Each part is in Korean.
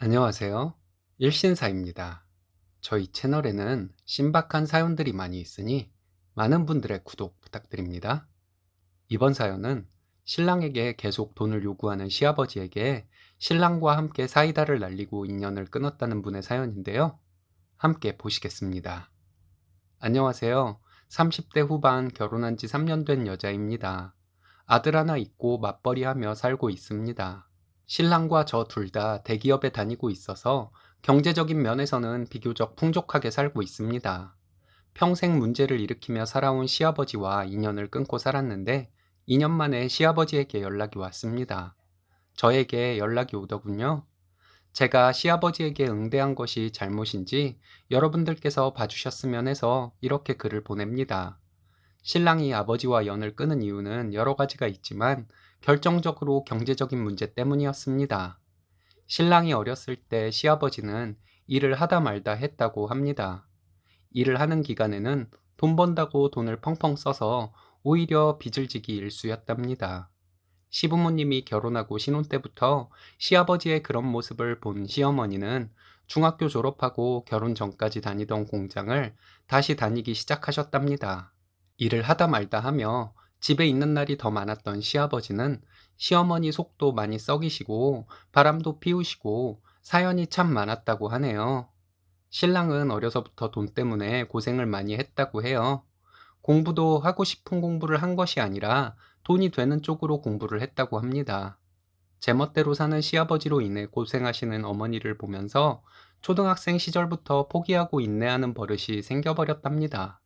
안녕하세요. 일신사입니다. 저희 채널에는 신박한 사연들이 많이 있으니 많은 분들의 구독 부탁드립니다. 이번 사연은 신랑에게 계속 돈을 요구하는 시아버지에게 신랑과 함께 사이다를 날리고 인연을 끊었다는 분의 사연인데요. 함께 보시겠습니다. 안녕하세요. 30대 후반 결혼한 지 3년 된 여자입니다. 아들 하나 있고 맞벌이 하며 살고 있습니다. 신랑과 저 둘 다 대기업에 다니고 있어서 경제적인 면에서는 비교적 풍족하게 살고 있습니다. 평생 문제를 일으키며 살아온 시아버지와 인연을 끊고 살았는데 2년 만에 시아버지에게 연락이 왔습니다. 저에게 연락이 오더군요. 제가 시아버지에게 응대한 것이 잘못인지 여러분들께서 봐주셨으면 해서 이렇게 글을 보냅니다. 신랑이 아버지와 연을 끊은 이유는 여러 가지가 있지만 결정적으로 경제적인 문제 때문이었습니다. 신랑이 어렸을 때 시아버지는 일을 하다 말다 했다고 합니다. 일을 하는 기간에는 돈 번다고 돈을 펑펑 써서 오히려 빚을 지기 일쑤였답니다. 시부모님이 결혼하고 신혼 때부터 시아버지의 그런 모습을 본 시어머니는 중학교 졸업하고 결혼 전까지 다니던 공장을 다시 다니기 시작하셨답니다. 일을 하다 말다 하며 집에 있는 날이 더 많았던 시아버지는 시어머니 속도 많이 썩이시고 바람도 피우시고 사연이 참 많았다고 하네요. 신랑은 어려서부터 돈 때문에 고생을 많이 했다고 해요. 공부도 하고 싶은 공부를 한 것이 아니라 돈이 되는 쪽으로 공부를 했다고 합니다. 제멋대로 사는 시아버지로 인해 고생하시는 어머니를 보면서 초등학생 시절부터 포기하고 인내하는 버릇이 생겨버렸답니다.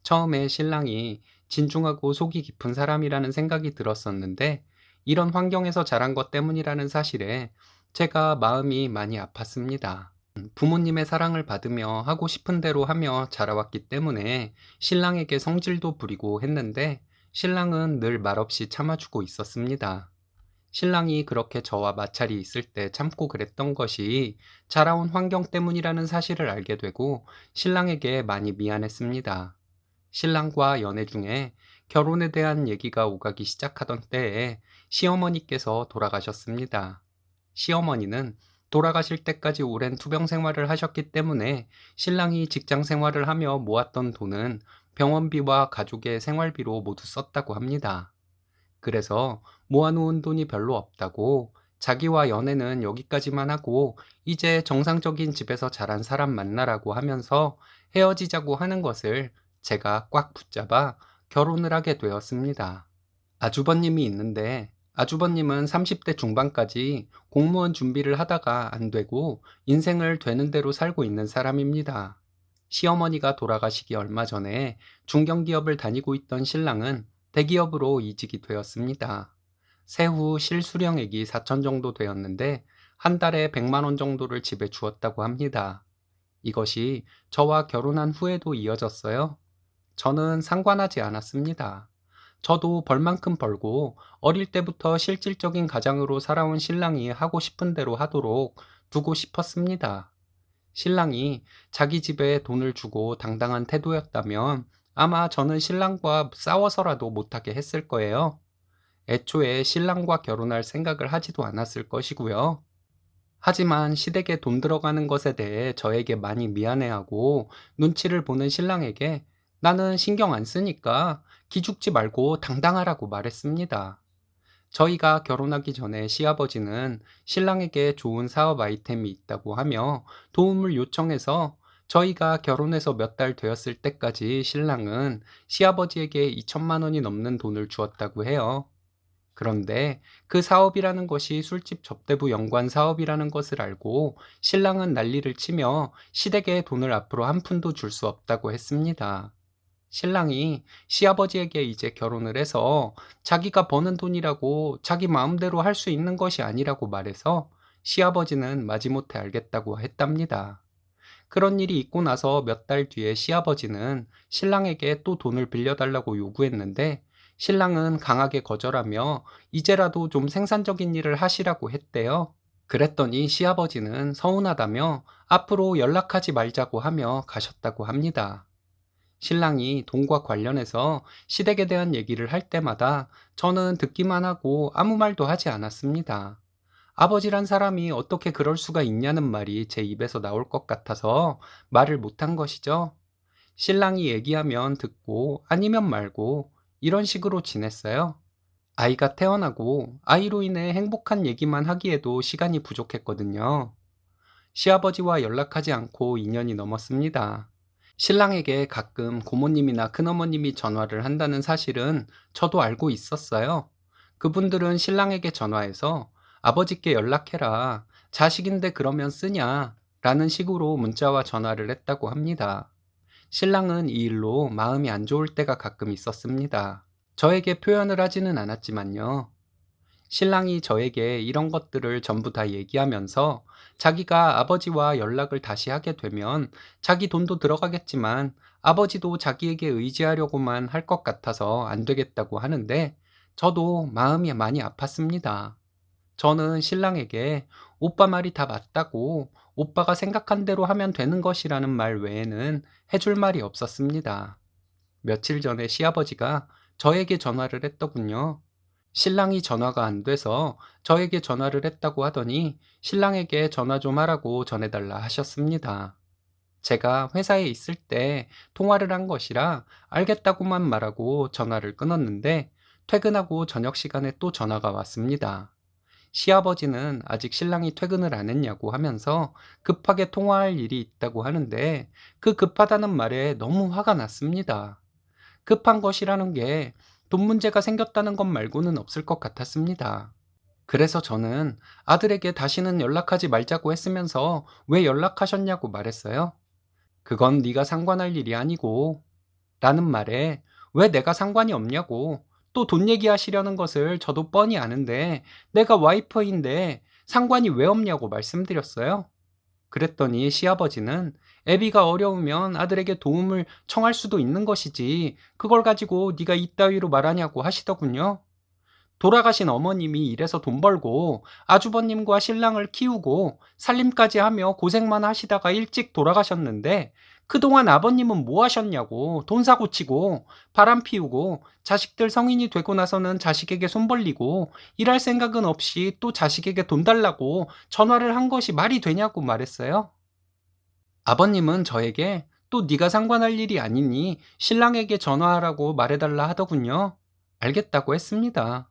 처음에 신랑이 진중하고 속이 깊은 사람이라는 생각이 들었었는데 이런 환경에서 자란 것 때문이라는 사실에 제가 마음이 많이 아팠습니다. 부모님의 사랑을 받으며 하고 싶은 대로 하며 자라왔기 때문에 신랑에게 성질도 부리고 했는데 신랑은 늘 말없이 참아주고 있었습니다. 신랑이 그렇게 저와 마찰이 있을 때 참고 그랬던 것이 자라온 환경 때문이라는 사실을 알게 되고 신랑에게 많이 미안했습니다. 신랑과 연애 중에 결혼에 대한 얘기가 오가기 시작하던 때에 시어머니께서 돌아가셨습니다. 시어머니는 돌아가실 때까지 오랜 투병 생활을 하셨기 때문에 신랑이 직장 생활을 하며 모았던 돈은 병원비와 가족의 생활비로 모두 썼다고 합니다. 그래서 모아놓은 돈이 별로 없다고 자기와 연애는 여기까지만 하고 이제 정상적인 집에서 자란 사람 만나라고 하면서 헤어지자고 하는 것을 제가 꽉 붙잡아 결혼을 하게 되었습니다. 아주버님이 있는데 아주버님은 30대 중반까지 공무원 준비를 하다가 안 되고 인생을 되는 대로 살고 있는 사람입니다. 시어머니가 돌아가시기 얼마 전에 중견기업을 다니고 있던 신랑은 대기업으로 이직이 되었습니다. 세후 실수령액이 4천 정도 되었는데 한 달에 100만 원 정도를 집에 주었다고 합니다. 이것이 저와 결혼한 후에도 이어졌어요. 저는 상관하지 않았습니다. 저도 벌 만큼 벌고 어릴 때부터 실질적인 가장으로 살아온 신랑이 하고 싶은 대로 하도록 두고 싶었습니다. 신랑이 자기 집에 돈을 주고 당당한 태도였다면 아마 저는 신랑과 싸워서라도 못하게 했을 거예요. 애초에 신랑과 결혼할 생각을 하지도 않았을 것이고요. 하지만 시댁에 돈 들어가는 것에 대해 저에게 많이 미안해하고 눈치를 보는 신랑에게 나는 신경 안 쓰니까 기죽지 말고 당당하라고 말했습니다. 저희가 결혼하기 전에 시아버지는 신랑에게 좋은 사업 아이템이 있다고 하며 도움을 요청해서 저희가 결혼해서 몇 달 되었을 때까지 신랑은 시아버지에게 2천만 원이 넘는 돈을 주었다고 해요. 그런데 그 사업이라는 것이 술집 접대부 연관 사업이라는 것을 알고 신랑은 난리를 치며 시댁에 돈을 앞으로 한 푼도 줄 수 없다고 했습니다. 신랑이 시아버지에게 이제 결혼을 해서 자기가 버는 돈이라고 자기 마음대로 할 수 있는 것이 아니라고 말해서 시아버지는 마지못해 알겠다고 했답니다. 그런 일이 있고 나서 몇 달 뒤에 시아버지는 신랑에게 또 돈을 빌려달라고 요구했는데 신랑은 강하게 거절하며 이제라도 좀 생산적인 일을 하시라고 했대요. 그랬더니 시아버지는 서운하다며 앞으로 연락하지 말자고 하며 가셨다고 합니다. 신랑이 돈과 관련해서 시댁에 대한 얘기를 할 때마다 저는 듣기만 하고 아무 말도 하지 않았습니다. 아버지란 사람이 어떻게 그럴 수가 있냐는 말이 제 입에서 나올 것 같아서 말을 못한 것이죠. 신랑이 얘기하면 듣고 아니면 말고 이런 식으로 지냈어요. 아이가 태어나고 아이로 인해 행복한 얘기만 하기에도 시간이 부족했거든요. 시아버지와 연락하지 않고 2년이 넘었습니다. 신랑에게 가끔 고모님이나 큰어머님이 전화를 한다는 사실은 저도 알고 있었어요. 그분들은 신랑에게 전화해서 아버지께 연락해라. 자식인데 그러면 쓰냐? 라는 식으로 문자와 전화를 했다고 합니다. 신랑은 이 일로 마음이 안 좋을 때가 가끔 있었습니다. 저에게 표현을 하지는 않았지만요. 신랑이 저에게 이런 것들을 전부 다 얘기하면서 자기가 아버지와 연락을 다시 하게 되면 자기 돈도 들어가겠지만 아버지도 자기에게 의지하려고만 할 것 같아서 안 되겠다고 하는데 저도 마음이 많이 아팠습니다. 저는 신랑에게 오빠 말이 다 맞다고 오빠가 생각한 대로 하면 되는 것이라는 말 외에는 해줄 말이 없었습니다. 며칠 전에 시아버지가 저에게 전화를 했더군요. 신랑이 전화가 안 돼서 저에게 전화를 했다고 하더니 신랑에게 전화 좀 하라고 전해달라 하셨습니다. 제가 회사에 있을 때 통화를 한 것이라 알겠다고만 말하고 전화를 끊었는데 퇴근하고 저녁 시간에 또 전화가 왔습니다. 시아버지는 아직 신랑이 퇴근을 안 했냐고 하면서 급하게 통화할 일이 있다고 하는데 그 급하다는 말에 너무 화가 났습니다. 급한 것이라는 게 돈 문제가 생겼다는 것 말고는 없을 것 같았습니다. 그래서 저는 아들에게 다시는 연락하지 말자고 했으면서 왜 연락하셨냐고 말했어요. 그건 네가 상관할 일이 아니고 라는 말에 왜 내가 상관이 없냐고 또 돈 얘기하시려는 것을 저도 뻔히 아는데 내가 와이프인데 상관이 왜 없냐고 말씀드렸어요. 그랬더니 시아버지는 애비가 어려우면 아들에게 도움을 청할 수도 있는 것이지 그걸 가지고 네가 이따위로 말하냐고 하시더군요. 돌아가신 어머님이 일해서 돈 벌고 아주버님과 신랑을 키우고 살림까지 하며 고생만 하시다가 일찍 돌아가셨는데 그동안 아버님은 뭐 하셨냐고 돈 사고 치고 바람 피우고 자식들 성인이 되고 나서는 자식에게 손 벌리고 일할 생각은 없이 또 자식에게 돈 달라고 전화를 한 것이 말이 되냐고 말했어요. 아버님은 저에게 또 네가 상관할 일이 아니니 신랑에게 전화하라고 말해달라 하더군요. 알겠다고 했습니다.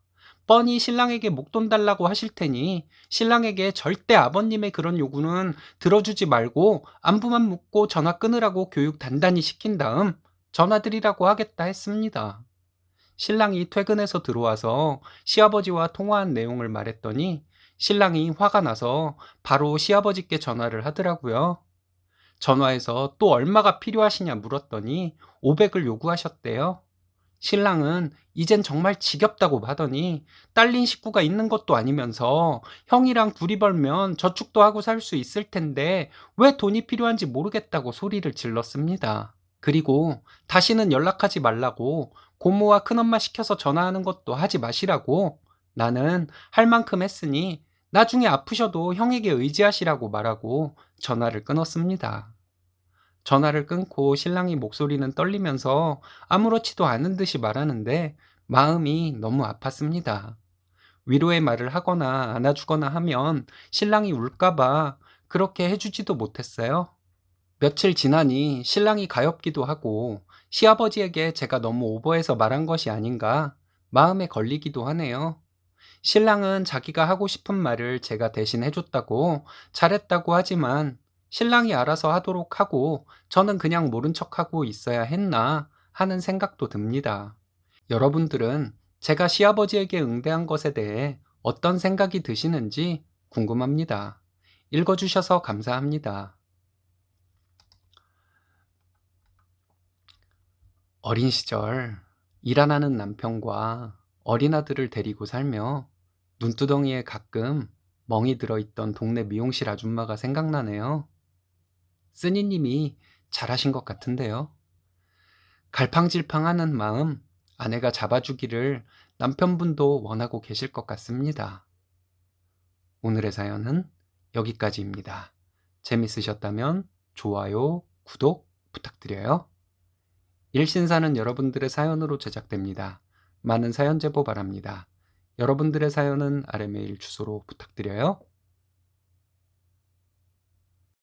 뻔히 신랑에게 목돈 달라고 하실 테니 신랑에게 절대 아버님의 그런 요구는 들어주지 말고 안부만 묻고 전화 끊으라고 교육 단단히 시킨 다음 전화드리라고 하겠다 했습니다. 신랑이 퇴근해서 들어와서 시아버지와 통화한 내용을 말했더니 신랑이 화가 나서 바로 시아버지께 전화를 하더라고요. 전화해서 또 얼마가 필요하시냐 물었더니 500을 요구하셨대요. 신랑은 이젠 정말 지겹다고 하더니 딸린 식구가 있는 것도 아니면서 형이랑 둘이 벌면 저축도 하고 살 수 있을 텐데 왜 돈이 필요한지 모르겠다고 소리를 질렀습니다. 그리고 다시는 연락하지 말라고 고모와 큰엄마 시켜서 전화하는 것도 하지 마시라고 나는 할 만큼 했으니 나중에 아프셔도 형에게 의지하시라고 말하고 전화를 끊었습니다. 전화를 끊고 신랑이 목소리는 떨리면서 아무렇지도 않은 듯이 말하는데 마음이 너무 아팠습니다. 위로의 말을 하거나 안아주거나 하면 신랑이 울까봐 그렇게 해주지도 못했어요. 며칠 지나니 신랑이 가엾기도 하고 시아버지에게 제가 너무 오버해서 말한 것이 아닌가 마음에 걸리기도 하네요. 신랑은 자기가 하고 싶은 말을 제가 대신 해줬다고 잘했다고 하지만 신랑이 알아서 하도록 하고 저는 그냥 모른 척하고 있어야 했나 하는 생각도 듭니다. 여러분들은 제가 시아버지에게 응대한 것에 대해 어떤 생각이 드시는지 궁금합니다. 읽어주셔서 감사합니다. 어린 시절 일 안 하는 남편과 어린 아들을 데리고 살며 눈두덩이에 가끔 멍이 들어있던 동네 미용실 아줌마가 생각나네요. 쓰니님이 잘하신 것 같은데요. 갈팡질팡하는 마음 아내가 잡아주기를 남편분도 원하고 계실 것 같습니다. 오늘의 사연은 여기까지입니다. 재밌으셨다면 좋아요, 구독 부탁드려요. 일신사는 여러분들의 사연으로 제작됩니다. 많은 사연 제보 바랍니다. 여러분들의 사연은 아래 메일 주소로 부탁드려요.